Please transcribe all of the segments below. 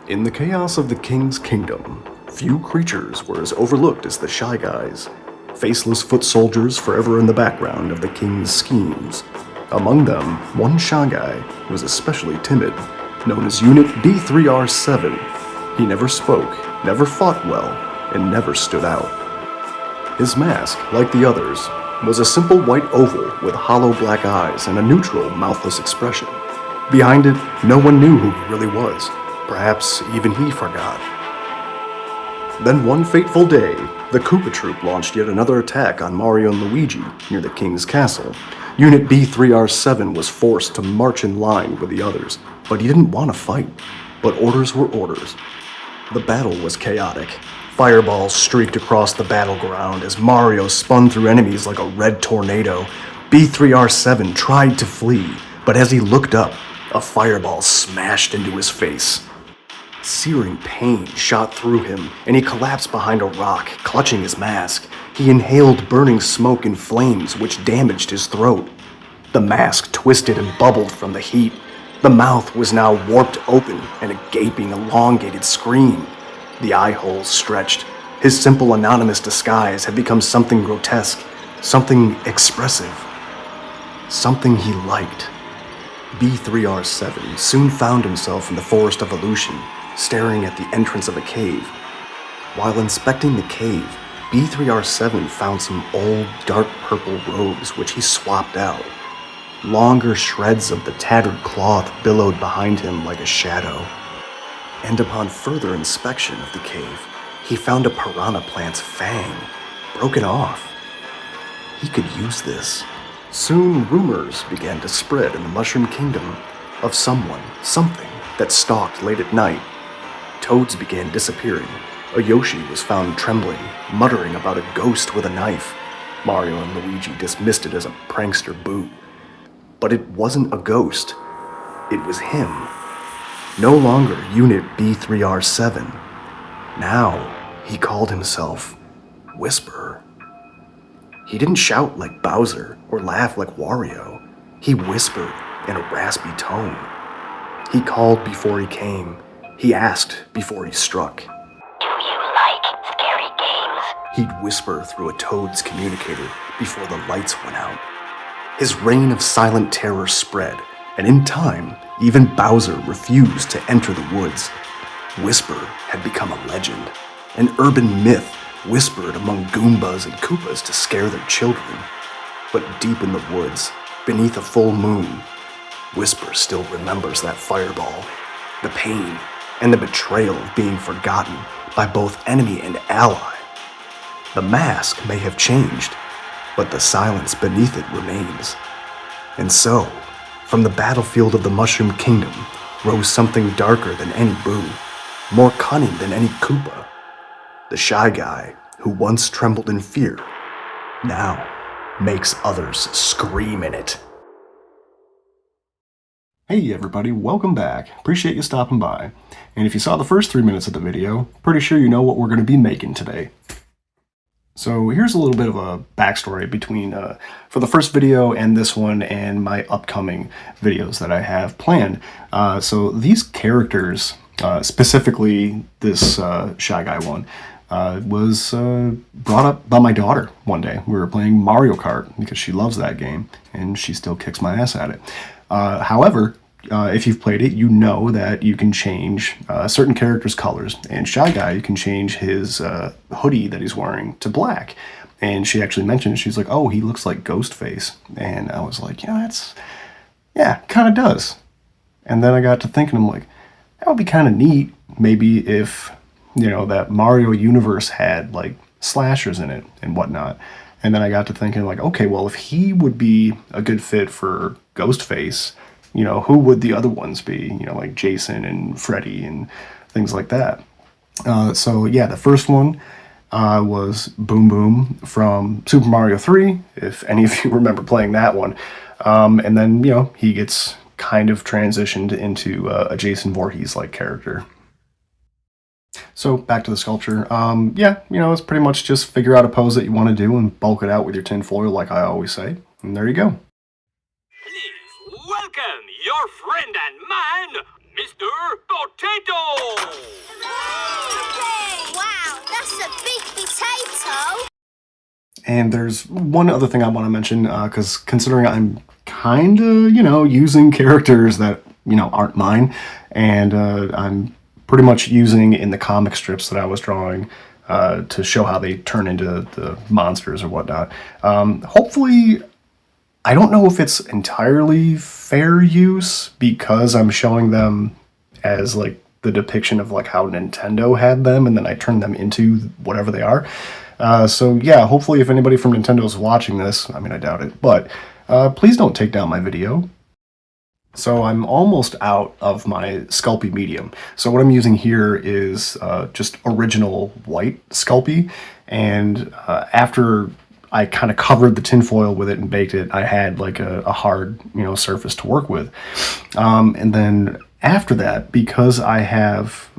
In the chaos of the King's Kingdom, few creatures were as overlooked as the Shy Guys, faceless foot soldiers forever in the background of the King's schemes. Among them, one Shy Guy was especially timid, known as Unit B3R7. He never spoke, never fought well, and never stood out. His mask, like the others, was a simple white oval with hollow black eyes and a neutral, mouthless expression. Behind it, no one knew who he really was. Perhaps even he forgot. Then one fateful day, the Koopa Troop launched yet another attack on Mario and Luigi near the King's Castle. Unit B3R7 was forced to march in line with the others, but he didn't want to fight. But orders were orders. The battle was chaotic. Fireballs streaked across the battleground as Mario spun through enemies like a red tornado. B3R7 tried to flee, but as he looked up, a fireball smashed into his face. Searing pain shot through him, and he collapsed behind a rock, clutching his mask. He inhaled burning smoke and flames, which damaged his throat. The mask twisted and bubbled from the heat. The mouth was now warped open and a gaping, elongated scream. The eye holes stretched. His simple, anonymous disguise had become something grotesque, something expressive, something he liked. B3R7 soon found himself in the Forest of Illusion, staring at the entrance of a cave. While inspecting the cave, B3R7 found some old, dark purple robes which he swapped out. Longer shreds of the tattered cloth billowed behind him like a shadow. And upon further inspection of the cave, he found a piranha plant's fang, broken off. He could use this. Soon rumors began to spread in the Mushroom Kingdom of someone, something that stalked late at night. Toads began disappearing. A Yoshi was found trembling, muttering about a ghost with a knife. Mario and Luigi dismissed it as a prankster boo. But it wasn't a ghost. It was him. No longer Unit B3R7. Now, he called himself Whisperer. He didn't shout like Bowser or laugh like Wario. He whispered in a raspy tone. He called before he came. He asked before he struck. Do you like scary games? He'd whisper through a Toad's communicator before the lights went out. His reign of silent terror spread, and in time, even Bowser refused to enter the woods. Whisper had become a legend, an urban myth whispered among Goombas and Koopas to scare their children. But deep in the woods, beneath a full moon, Whisper still remembers that fireball, the pain, and the betrayal of being forgotten by both enemy and ally. The mask may have changed, but the silence beneath it remains. And so, from the battlefield of the Mushroom Kingdom rose something darker than any Boo, more cunning than any Koopa. The Shy Guy, who once trembled in fear, now makes others scream in it. Hey everybody, welcome back. Appreciate you stopping by. And if you saw the first 3 minutes of the video, pretty sure you know what we're going to be making today. So here's a little bit of a backstory between for the first video and this one and my upcoming videos that I have planned. So these characters, specifically this Shy Guy one, was brought up by my daughter one day. We were playing Mario Kart because she loves that game and she still kicks my ass at it. However, if you've played it, you know that you can change certain characters' colors. And Shy Guy, you can change his hoodie that he's wearing to black. And she actually mentioned, she's like, oh, he looks like Ghostface. And I was like, yeah, kind of does. And then I got to thinking, I'm like, that would be kind of neat. Maybe if, that Mario universe had like slashers in it and whatnot. And then I got to thinking like, okay, well, if he would be a good fit for Ghostface, who would the other ones be? Like Jason and Freddy and things like that. So yeah, the first one was Boom Boom from Super Mario 3, if any of you remember playing that one. And then, he gets kind of transitioned into a Jason Voorhees-like character. So back to the sculpture. It's pretty much just figure out a pose that you want to do and bulk it out with your tin foil like I always say. And there you go. Please welcome your friend and mine, Mr. Potato! And there's one other thing I want to mention, because considering I'm kind of, using characters that, aren't mine, and I'm pretty much using in the comic strips that I was drawing to show how they turn into the monsters or whatnot. Hopefully, I don't know if it's entirely fair use because I'm showing them as like the depiction of like how Nintendo had them, and then I turned them into whatever they are. So yeah, hopefully if anybody from Nintendo's watching this, I mean, I doubt it, but please don't take down my video. So I'm almost out of my Sculpey medium. So what I'm using here is just original white Sculpey, and after I kind of covered the tinfoil with it and baked it, I had like a hard, surface to work with. And then after that, because I have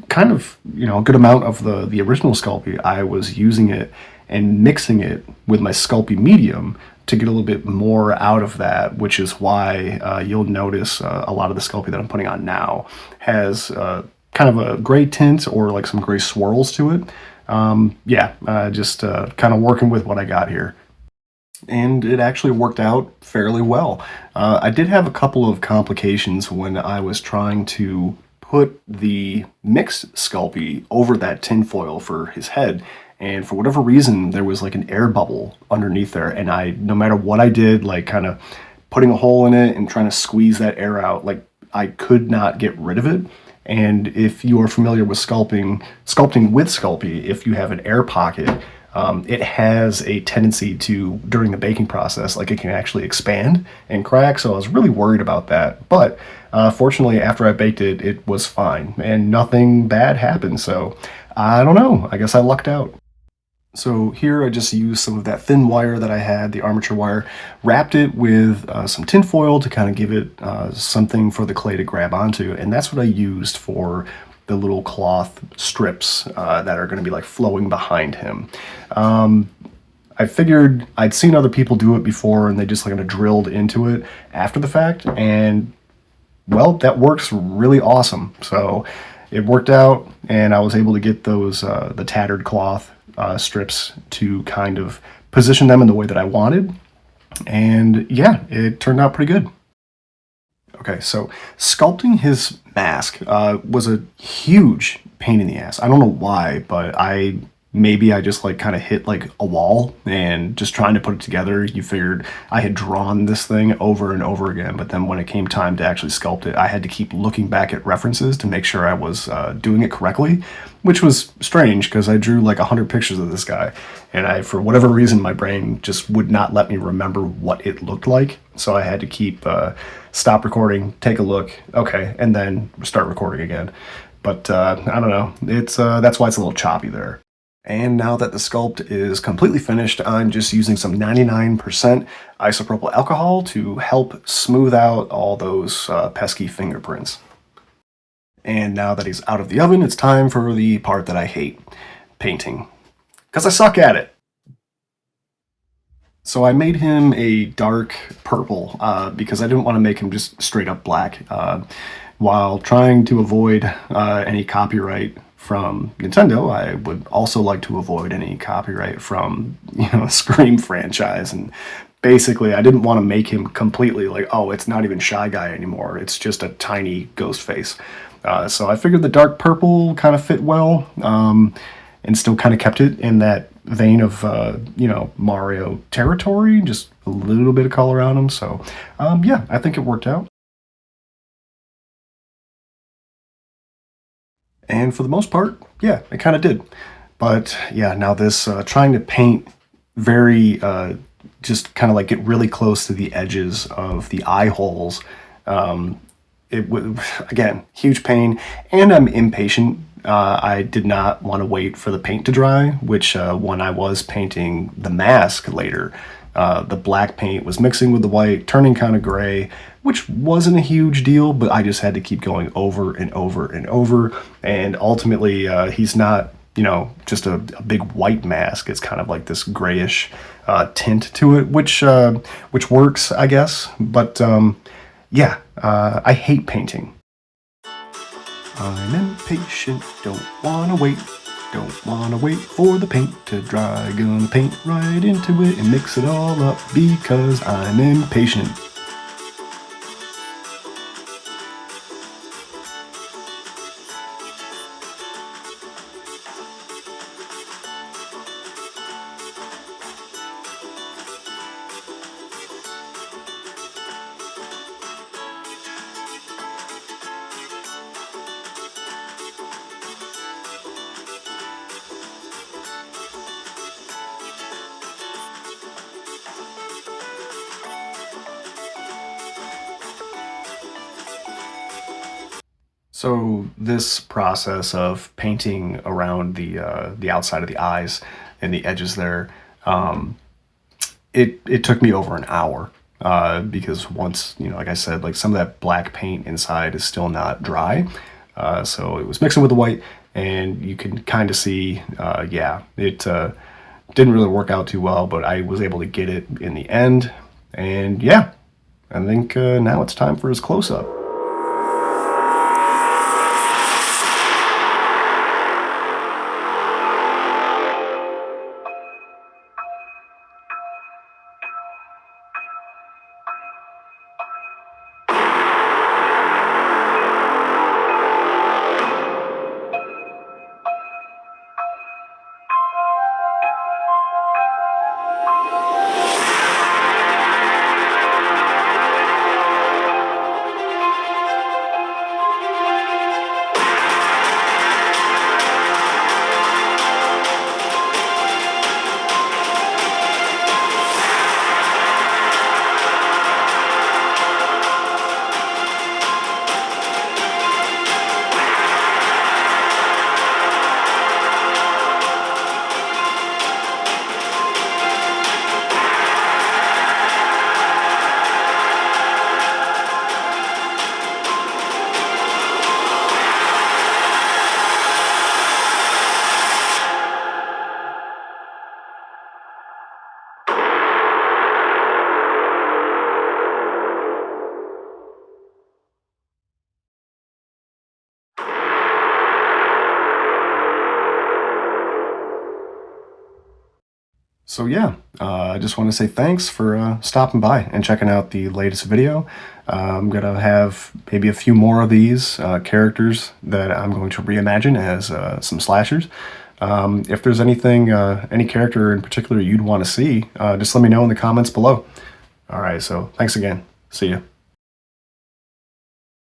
kind of, a good amount of the original Sculpey, I was using it and mixing it with my Sculpey medium to get a little bit more out of that, which is why you'll notice a lot of the Sculpey that I'm putting on now has kind of a gray tint or like some gray swirls to it. Just kind of working with what I got here. And it actually worked out fairly well. I did have a couple of complications when I was trying to put the mixed Sculpey over that tinfoil for his head, and for whatever reason there was like an air bubble underneath there, and no matter what I did, like kind of putting a hole in it and trying to squeeze that air out, like I could not get rid of it. And if you are familiar with sculpting with Sculpey, if you have an air pocket, it has a tendency to, during the baking process, like it can actually expand and crack, so I was really worried about that. But fortunately, after I baked it, it was fine, and nothing bad happened, so I don't know, I guess I lucked out. So here I just used some of that thin wire that I had, the armature wire, wrapped it with some tin foil to kind of give it something for the clay to grab onto, and that's what I used for the little cloth strips that are going to be like flowing behind him. I figured I'd seen other people do it before, and they just kind of drilled into it after the fact, and well, that works really awesome. So it worked out, and I was able to get those the tattered cloth strips to kind of position them in the way that I wanted, and yeah, it turned out pretty good. Okay, so sculpting his mask was a huge pain in the ass. I don't know why, but maybe I just like kind of hit like a wall, and just trying to put it together, you figured I had drawn this thing over and over again, but then when it came time to actually sculpt it, I had to keep looking back at references to make sure I was doing it correctly, which was strange because I drew like 100 pictures of this guy, and for whatever reason, my brain just would not let me remember what it looked like, so I had to keep stop recording, take a look, okay, and then start recording again. But I don't know, it's that's why it's a little choppy there. And now that the sculpt is completely finished, I'm just using some 99% isopropyl alcohol to help smooth out all those pesky fingerprints. And now that he's out of the oven, it's time for the part that I hate, painting. Because I suck at it. So I made him a dark purple because I didn't want to make him just straight up black, while trying to avoid any copyright from Nintendo. I would also like to avoid any copyright from, the Scream franchise, and basically I didn't want to make him completely like, oh, it's not even Shy Guy anymore, it's just a tiny ghost face. So I figured the dark purple kind of fit well, and still kind of kept it in that vein of, Mario territory, just a little bit of color on him. So yeah, I think it worked out. And for the most part, yeah, it kind of did. But yeah, now this trying to paint very, just kind of like get really close to the edges of the eye holes. It was, again, huge pain, and I'm impatient. I did not want to wait for the paint to dry, which when I was painting the mask later, the black paint was mixing with the white, turning kind of gray, which wasn't a huge deal, but I just had to keep going over and over and over. And ultimately, he's not, just a big white mask. It's kind of like this grayish tint to it, which works, I guess. But yeah, I hate painting. I'm impatient, don't want to wait. Don't wanna wait for the paint to dry, gonna paint right into it and mix it all up because I'm impatient. So this process of painting around the outside of the eyes and the edges there, um, it took me over an hour because once like I said, like some of that black paint inside is still not dry, so it was mixing with the white, and you can kind of see, yeah, it didn't really work out too well, but I was able to get it in the end, and yeah, I think now it's time for his close up. So yeah, I just want to say thanks for stopping by and checking out the latest video. I'm gonna have maybe a few more of these characters that I'm going to reimagine as some slashers. If there's anything, any character in particular you'd want to see, just let me know in the comments below. All right, so thanks again. See ya.